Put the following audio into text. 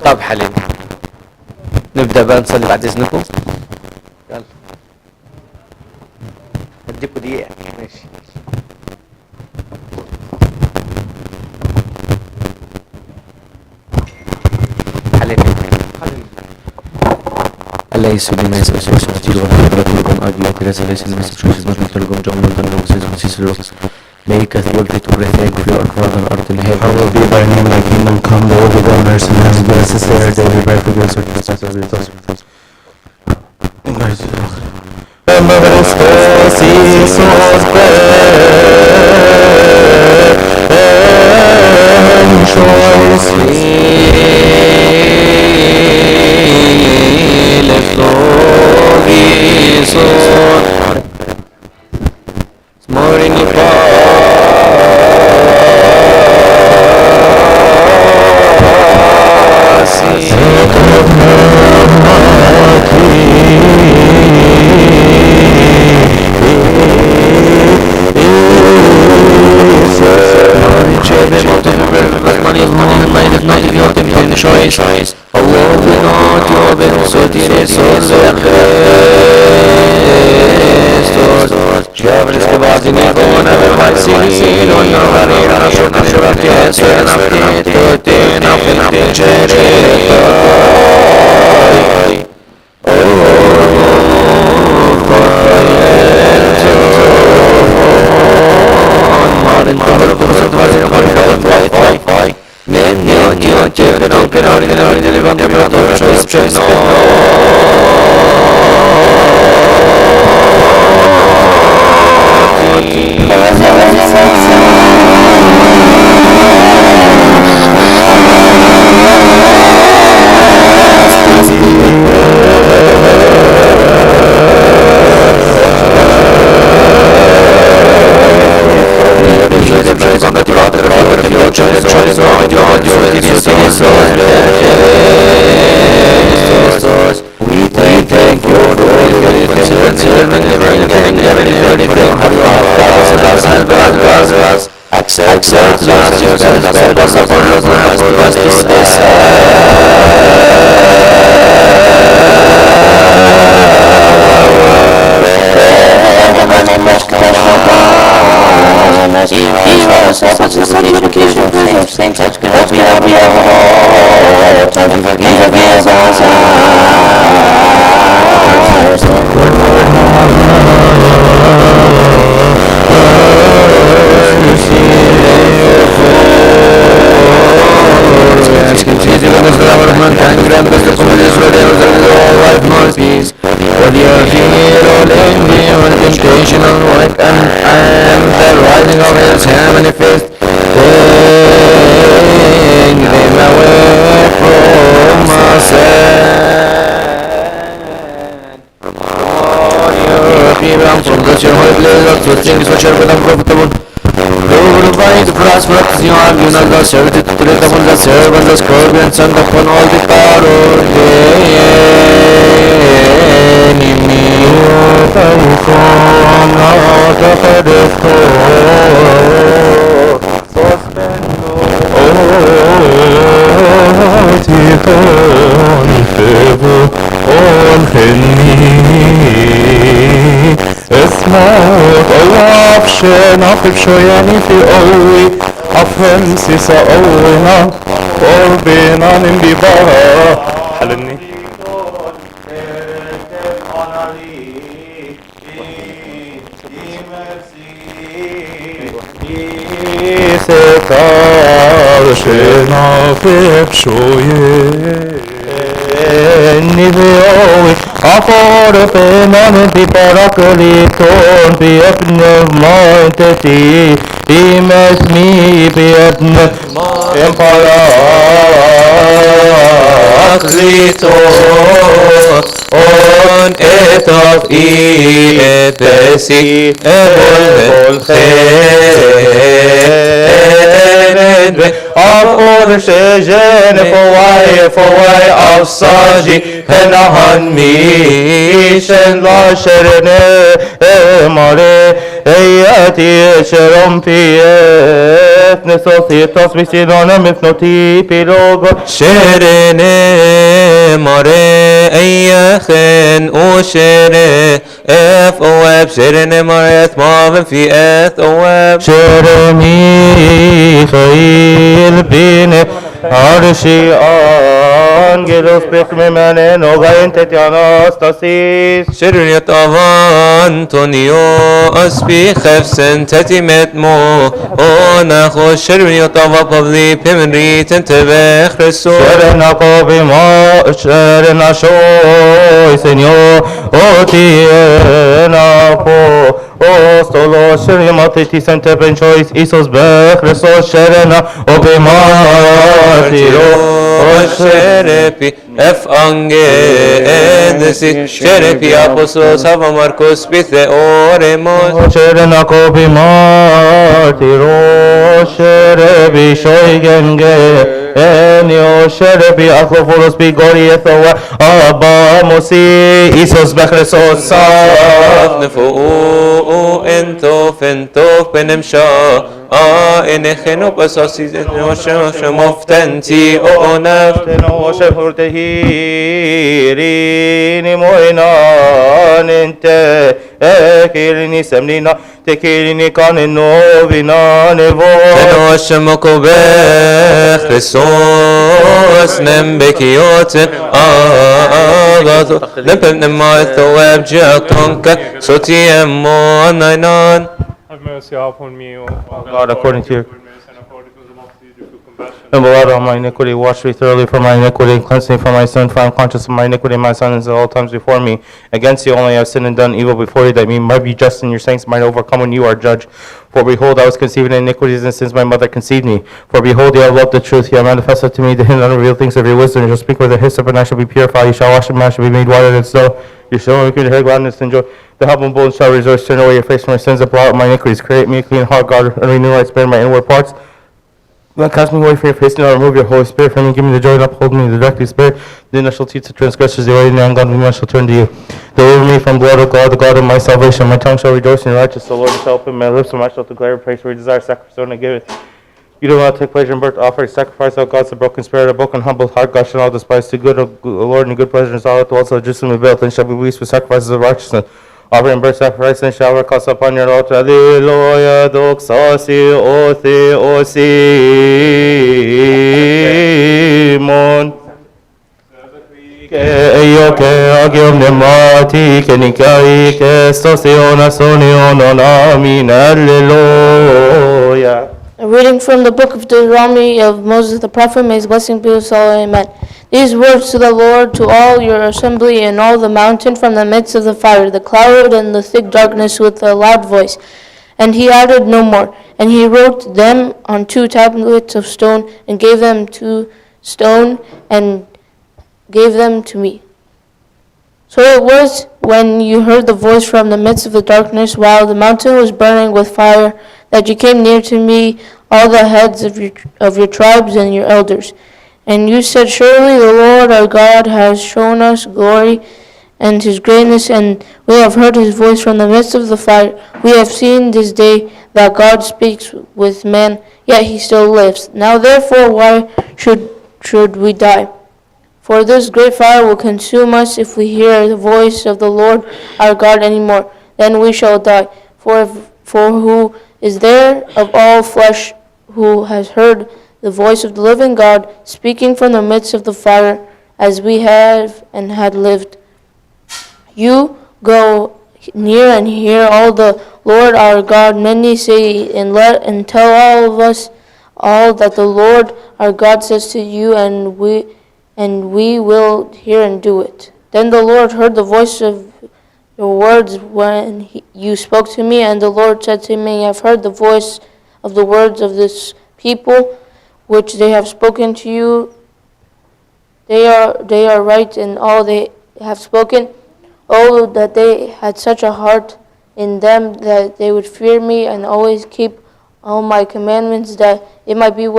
طب حلو، نبدأ بقى نصلي بعد إذنكم. يلا اديكوا دقيقة. ماشي. الله يسوع ما يسوع سوتي ولا أجل وكذا ليس المسجد شو اسمه تلقون جمل الدنيا وسيس الروس. Make us able to breathe for your Father art in heaven. Hallowed be thy name, thy kingdom come, thy will be done on earth as it is in heaven. Daily bread forgive us our trespasses with us. Servitude to the double the servant, the scorpions, and upon all the power of the enemy. نقف شوياني في قوي أفهم سيسا قوينا قربنا نمبي بها حلني نقف شوياني في قوي أقربنا نمبي باراكليتون بابن مانتتي اسمي بابن باراكليتون اتف اتسي الخير أقول شجن فواي أصاجي هنهن ميشن لا شرنه مالي اياتي شرم فيه ethnesos visidona mifnoti pirogo. شرني مري أيخن وشري اف اواب شرني مري اثمام في اث اواب شرمي خيل بين عرشي angelos pekmemene nogain tetianastasis. شرني طبعا أنطونيو أسبي خفسن تتمت مو ونخو شرني طبعا قبلي بمري تنتبه خرسو Serena copima, serena shoy, Señor, o tiena po, o stolo, serena titi sente benchois, isos bechresos, serena, opima, tiro, شرفي اف انجي اندسي شرفي apostles hava Marcos bithe oremos serena copima, tiro, serebi shoy genge, enio serebi aklofolos bigori ethoa, abba mosi, isos bechresos, sa. نفو انتو فنتو بنمشا انخنو بساسي نوشا مفتنتي او نفت Tenose furtehirini moinan inte ekilini semnina tekilini kanin novina nevo نوشا مكوبه خريسوس نمبكيوت آغاثو نبن نما الثواب جاكونك صوتي امو ناينان Have mercy upon me, O God, according to your goodness, and according to the multitude of your compassion. and blot out my iniquity, wash me thoroughly from my iniquity, and cleanse me from my sin, for I am conscious of my iniquity, and my sin is at all times before me. Against you only I have sinned and done evil before you, that you might be just and your saints might overcome when you are judged. For behold, I was conceived in iniquities, and since my mother conceived me. For behold, you have loved the truth, you have manifested to me the hidden and unrevealed things of your wisdom. You shall speak with a hyssop, and I shall be purified. You shall wash, and I shall be made whiter than snow. You shall make me to hear gladness and joy. The humble and bold shall rejoice, turn away your face from my sins, and blot out my iniquities. Create me a clean heart, God, and renew right spirit in my inward parts. Don't cast me away from your face, do not remove your Holy Spirit from me. Give me the joy and uphold me in the directly spirit. Then I shall teach the transgressors the way, and the ungodly man shall turn to you. Deliver me from blood, O God, the God of my salvation. My tongue shall rejoice in your righteousness, the Lord shall open my lips, and my mouth shall declare praise. For you desire sacrifice, and I give it. You do not take pleasure in burnt offering. Sacrifice, O God, the broken spirit, a broken, humble heart, God shall not despise. To good, O Lord, and good pleasure is all that also Jerusalem built, and shall be released for sacrifices of righteousness. Offering burnt sacrifice, and shall recast upon your altar. Alleluia, doxasi, o Theosimon. Io che agium nemati, che nicai, che stosion asonion, amin, alleluia. A reading from the book of Deuteronomy of Moses the prophet, may his blessing be with all, amen. These words to the Lord, to all your assembly and all the mountain from the midst of the fire, the cloud and the thick darkness with a loud voice. And he added no more. And he wrote them on 2 tablets of stone, and gave them to stone, and gave them to me. So it was when you heard the voice from the midst of the darkness, while the mountain was burning with fire, that you came near to me, all the heads of your tribes and your elders. And you said, surely the Lord our God has shown us glory and his greatness, and we have heard his voice from the midst of the fire. We have seen this day that God speaks with man, yet he still lives. Now therefore, why should we die? For this great fire will consume us if we hear the voice of the Lord our God anymore. Then we shall die. For who is there of all flesh who has heard the voice of the living God speaking from the midst of the fire, as we have and had lived? You go near and hear all the Lord our God many say, and tell all of us all that the Lord our God says to you, and we will hear and do it. Then the Lord heard the voice of your words when you spoke to me, and the Lord said to me, I have heard the voice of the words of this people, which they have spoken to you. They are right in all they have spoken. Oh, that they had such a heart in them that they would fear me and always keep all my commandments, that it might be well